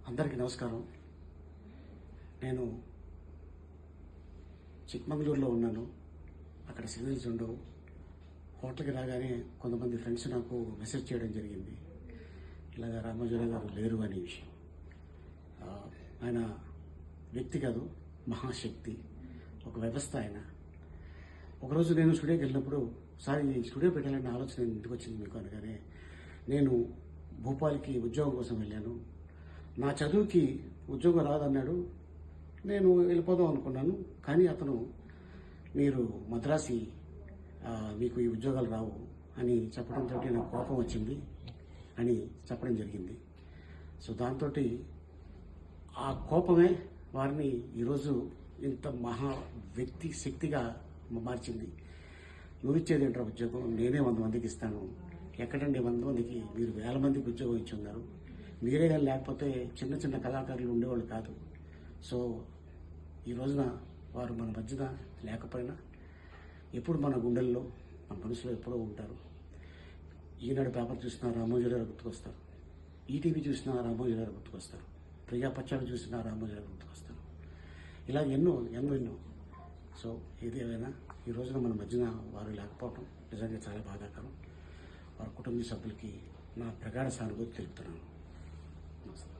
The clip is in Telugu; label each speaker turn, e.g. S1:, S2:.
S1: అందరికీ నమస్కారం. నేను చిక్మంగళూరులో ఉన్నాను. అక్కడ సిగ్నల్స్ ఉండవు. హోటల్కి రాగానే కొంతమంది ఫ్రెండ్స్ నాకు మెసేజ్ చేయడం జరిగింది, ఇలాగ రామోజీరావు గారు లేరు అనే విషయం. ఆయన వ్యక్తి కాదు, మహాశక్తి, ఒక వ్యవస్థ ఆయన. ఒకరోజు నేను స్టూడియోకి వెళ్ళినప్పుడు, సార్ ఈ స్టూడియో పెట్టాలనే ఆలోచన ఇంటికి వచ్చింది మీకు అనగానే, నేను భోపాల్కి ఉద్యోగం కోసం వెళ్ళాను. నా చదువుకి ఉద్యోగం రాదన్నాడు. నేను వెళ్ళిపోదాం అనుకున్నాను. కానీ అతను, మీరు మద్రాసి, మీకు ఈ ఉద్యోగాలు రావు అని చెప్పడంతో నాకు కోపం వచ్చింది అని చెప్పడం జరిగింది. సో దాంతో ఆ కోపమే వారిని ఈరోజు ఇంత మహా వ్యక్తి శక్తిగా మార్చింది. నువ్వు ఇచ్చేది ఏంట్రా ఉద్యోగం, నేనే 100 మందికి ఇస్తాను. ఎక్కడండి 100 మందికి, మీరు 1000 మందికి ఉద్యోగం ఇచ్చి ఉన్నారు. మీరే కానీ లేకపోతే చిన్న చిన్న కళాకారులు ఉండేవాళ్ళు కాదు. సో ఈ రోజున వారు మన మధ్యన లేకపోయినా ఎప్పుడు మన గుండెల్లో, మన మనసులో ఎప్పుడో ఉంటారు. ఈనాడు పేపర్ చూసినా రామోజీరావు గుర్తుకొస్తారు, ఈటీవీ చూసినా రామోజీరావు గుర్తుకొస్తారు, ప్రజాపక్షాలు చూసినా రామోజీరావు గుర్తుకొస్తారు. ఇలా ఎన్నో ఎన్నో ఎన్నో. సో ఏది ఏమైనా ఈ రోజున మన మధ్యన వారు లేకపోవడం నిజంగా చాలా బాధాకరం. వారి కుటుంబ సభ్యులకి నా ప్రగాఢ సానుభూతి తెలుపుతున్నాను. నమస్తే.